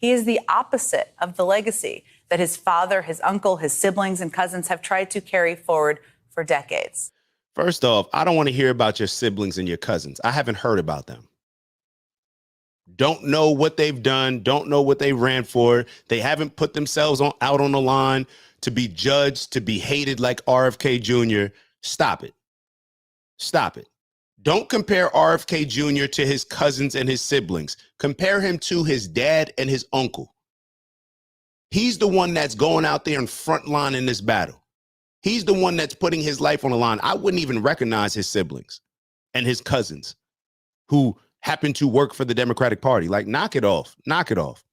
He is the opposite of the legacy that his father, his uncle, his siblings, and cousins have tried to carry forward for decades. First off, I don't want to hear about your siblings and your cousins. I haven't heard about them. Don't know what they've done. Don't know what they ran for. They haven't put themselves out on the line to be judged, to be hated like RFK Jr. Stop it. Stop it. Don't compare RFK Jr. to his cousins and his siblings. Compare him to his dad and his uncle. He's the one that's going out there in front line in this battle. He's the one that's putting his life on the line. I wouldn't even recognize his siblings and his cousins who happen to work for the Democratic Party. Like, knock it off. Knock it off.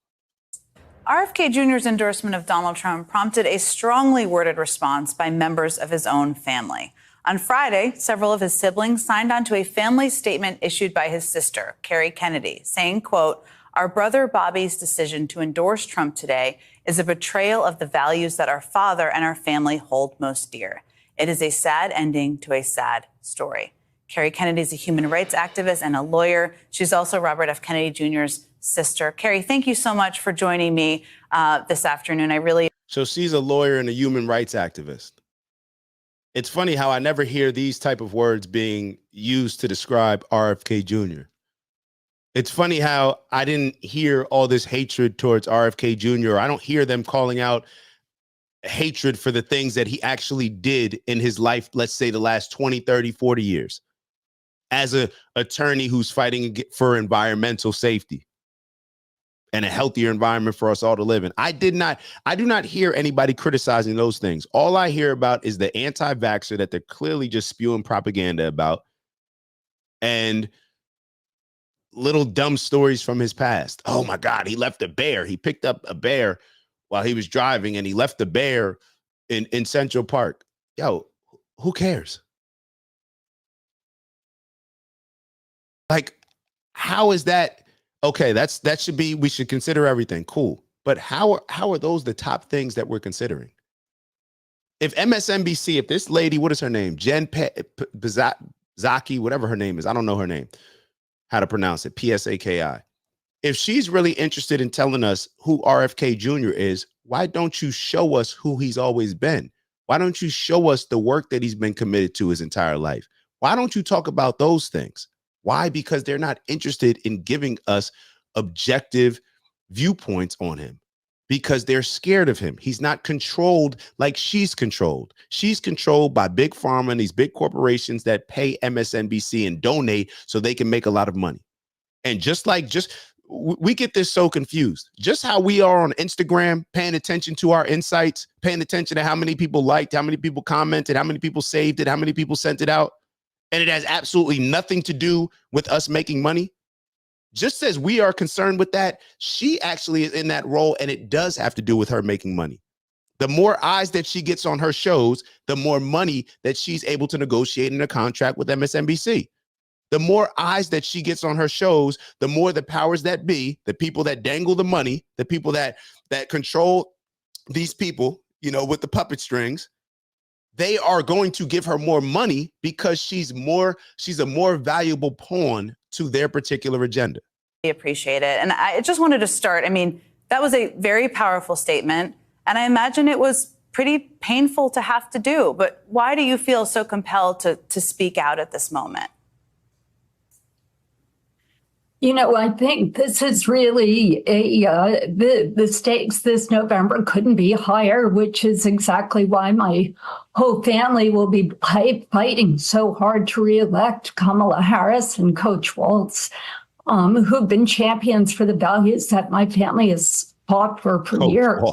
RFK Jr.'s endorsement of Donald Trump prompted a strongly worded response by members of his own family. On Friday, several of his siblings signed onto a family statement issued by his sister, Kerry Kennedy, saying, quote, "Our brother Bobby's decision to endorse Trump today is a betrayal of the values that our father and our family hold most dear. It is a sad ending to a sad story." Kerry Kennedy is a human rights activist and a lawyer. She's also Robert F. Kennedy Jr.'s sister. Kerry, thank you so much for joining me this afternoon. So she's a lawyer and a human rights activist. It's funny how I never hear these type of words being used to describe RFK Jr. It's funny how I didn't hear all this hatred towards RFK Jr. I don't hear them calling out hatred for the things that he actually did in his life, let's say the last 20, 30, 40 years, as an attorney who's fighting for environmental safety and a healthier environment for us all to live in. I do not hear anybody criticizing those things. All I hear about is the anti-vaxxer that they're clearly just spewing propaganda about, and little dumb stories from his past. Oh my God, he left a bear. He picked up a bear while he was driving and he left the bear in Central Park. Yo, who cares? Like, how is that? Okay, that should be, we should consider everything. Cool. But how are those the top things that we're considering? If MSNBC, if this lady, what is her name? Jen Psaki, whatever her name is. I don't know her name, how to pronounce it. Psaki. If she's really interested in telling us who RFK Jr. is, why don't you show us who he's always been? Why don't you show us the work that he's been committed to his entire life? Why don't you talk about those things? Why? Because they're not interested in giving us objective viewpoints on him, because they're scared of him. He's not controlled like she's controlled. She's controlled by big pharma and these big corporations that pay MSNBC and donate so they can make a lot of money. And we get this so confused. Just how we are on Instagram, paying attention to our insights, paying attention to how many people liked, how many people commented, how many people saved it, how many people sent it out. And it has absolutely nothing to do with us making money. Just as we are concerned with that, she actually is in that role, and it does have to do with her making money. The more eyes that she gets on her shows, the more money that she's able to negotiate in a contract with MSNBC. The more eyes that she gets on her shows, the more the powers that be, the people that dangle the money, the people that control these people, with the puppet strings, they are going to give her more money because she's a more valuable pawn to their particular agenda. I appreciate it. And I just wanted to start. I mean, that was a very powerful statement, and I imagine it was pretty painful to have to do. But why do you feel so compelled to speak out at this moment? I think this is really the stakes this November couldn't be higher, which is exactly why my whole family will be fighting so hard to reelect Kamala Harris and Coach Waltz, who've been champions for the values that my family has fought for years.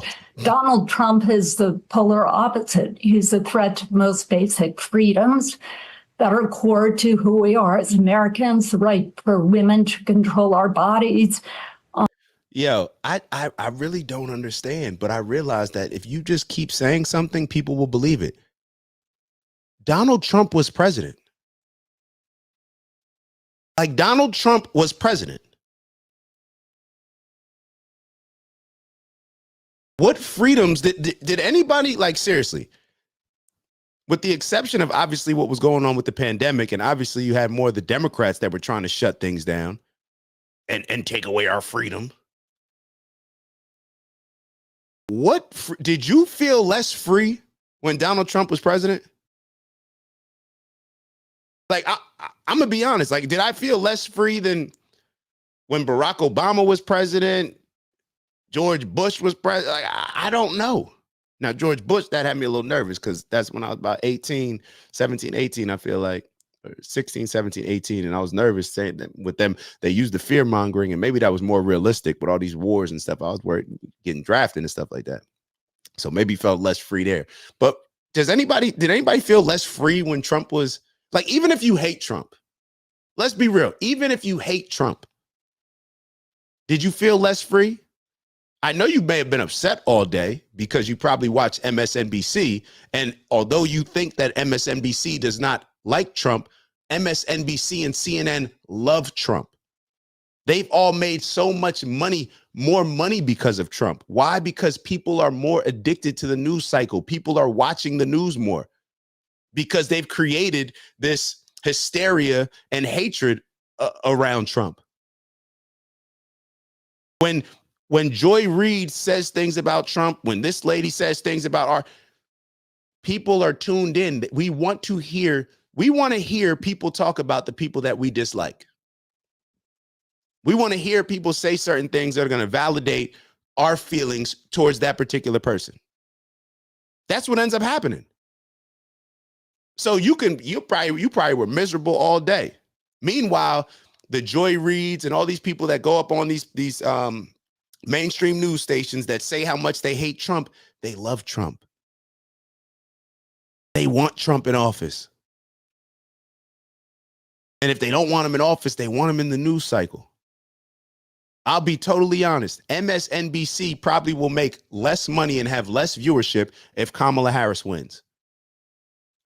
Donald Trump is the polar opposite. He's a threat to the most basic freedoms that are core to who we are as Americans, the right for women to control our bodies. I really don't understand, but I realize that if you just keep saying something, people will believe it. Donald Trump was president. Like, Donald Trump was president. What freedoms did anybody, like, seriously? With the exception of obviously what was going on with the pandemic, and obviously you had more of the Democrats that were trying to shut things down and take away our freedom. did you feel less free when Donald Trump was president? Like, I'm gonna be honest. Like, did I feel less free than when Barack Obama was president, George Bush was president? Like, I don't know. Now, George Bush, that had me a little nervous because that's when I was about 18, 17, 18, I feel like, or 16, 17, 18. And I was nervous saying that with them, they used the fear mongering, and maybe that was more realistic with all these wars and stuff. I was worried getting drafted and stuff like that. So maybe felt less free there. But did anybody feel less free when Trump was, like, even if you hate Trump, let's be real, even if you hate Trump, did you feel less free? I know you may have been upset all day because you probably watch MSNBC. And although you think that MSNBC does not like Trump, MSNBC and CNN love Trump. They've all made so much money, more money because of Trump. Why? Because people are more addicted to the news cycle. People are watching the news more because they've created this hysteria and hatred around Trump. When Joy Reid says things about Trump, when this lady says things about our people are tuned in. We want to hear people talk about the people that we dislike. We want to hear people say certain things that are going to validate our feelings towards that particular person. That's what ends up happening. So you probably were miserable all day. Meanwhile, the Joy Reids and all these people that go up on these mainstream news stations that say how much they hate Trump, they love Trump. They want Trump in office. And if they don't want him in office, they want him in the news cycle. I'll be totally honest. MSNBC probably will make less money and have less viewership if Kamala Harris wins.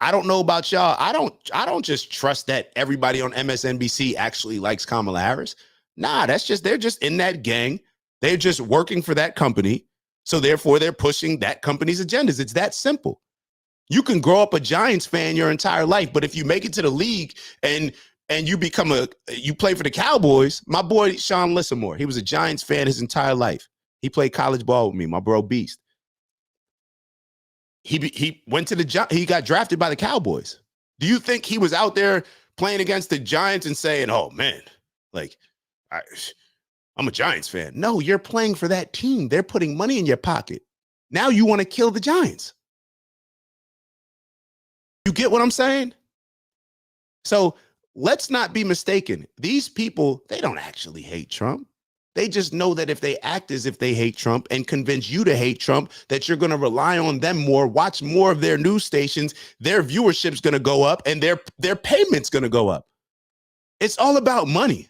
I don't know about y'all. I don't just trust that everybody on MSNBC actually likes Kamala Harris. Nah, they're just in that gang. They're just working for that company. So therefore they're pushing that company's agendas. It's that simple. You can grow up a Giants fan your entire life, but if you make it to the league and you play for the Cowboys, my boy Sean Lissamore, he was a Giants fan his entire life. He played college ball with me, my bro Beast. He went to he got drafted by the Cowboys. Do you think he was out there playing against the Giants and saying, "Oh man, like I'm a Giants fan"? No, you're playing for that team. They're putting money in your pocket. Now you want to kill the Giants. You get what I'm saying? So let's not be mistaken. These people, they don't actually hate Trump. They just know that if they act as if they hate Trump and convince you to hate Trump, that you're going to rely on them more, watch more of their news stations, their viewership's going to go up, and their payment's going to go up. It's all about money.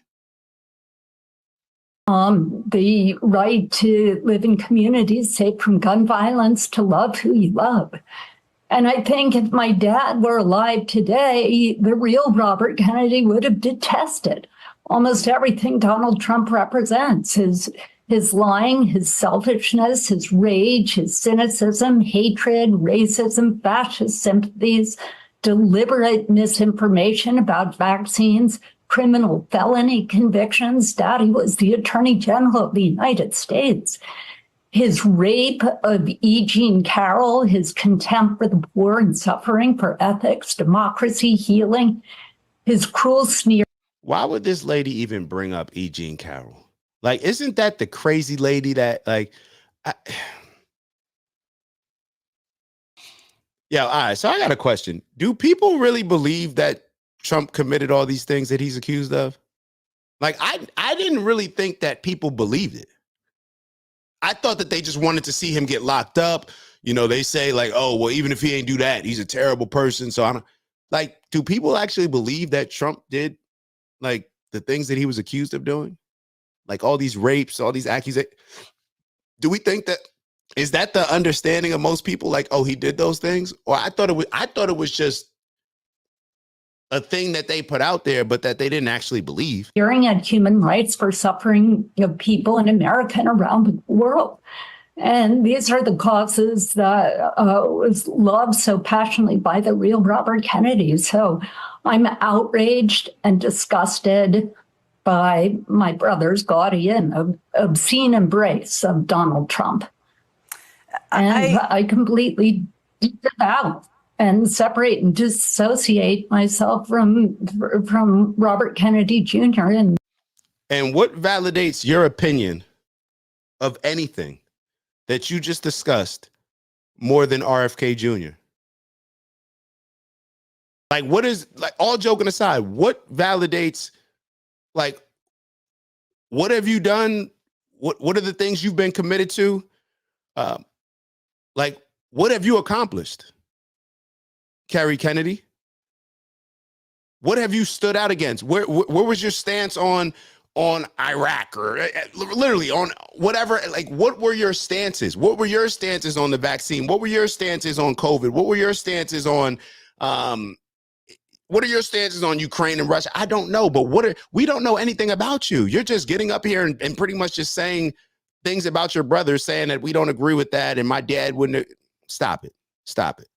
The right to live in communities safe from gun violence, to love who you love. And I think if my dad were alive today, the real Robert Kennedy would have detested almost everything Donald Trump represents. His lying, his selfishness, his rage, his cynicism, hatred, racism, fascist sympathies, deliberate misinformation about vaccines, criminal felony convictions. Daddy was the Attorney General of the United States. His rape of E. Jean Carroll, his contempt for the poor and suffering, for ethics, democracy, healing, his cruel sneer. Why would this lady even bring up E. Jean Carroll? Like, isn't that the crazy lady that, like, yeah, all right. So I got a question. Do people really believe that Trump committed all these things that he's accused of? Like, I didn't really think that people believed it. I thought that they just wanted to see him get locked up. You know, they say like, oh, well, even if he ain't do that, he's a terrible person. So I don't, like, do people actually believe that Trump did like the things that he was accused of doing? Like all these rapes, all these accusations. Do we think that, is that the understanding of most people? Like, oh, he did those things? Or I thought it was just a thing that they put out there, but that they didn't actually believe. Hearing at human rights for suffering of people in America and around the world. And these are the causes that was loved so passionately by the real Robert Kennedy. So I'm outraged and disgusted by my brother's gaudy and obscene embrace of Donald Trump. And I completely disavow and separate and dissociate myself from Robert Kennedy Jr. And what validates your opinion of anything that you just discussed more than RFK Jr.? Like, what is, like, all joking aside, what validates, like, what have you done? What are the things you've been committed to? Like, what have you accomplished, Kerry Kennedy? What have you stood out against? Where was your stance on Iraq, or literally on whatever? Like, what were your stances? What were your stances on the vaccine? What were your stances on COVID? What were your stances on what are your stances on Ukraine and Russia? I don't know, but we don't know anything about you. You're just getting up here and pretty much just saying things about your brother, saying that we don't agree with that, and my dad wouldn't. Stop it. Stop it.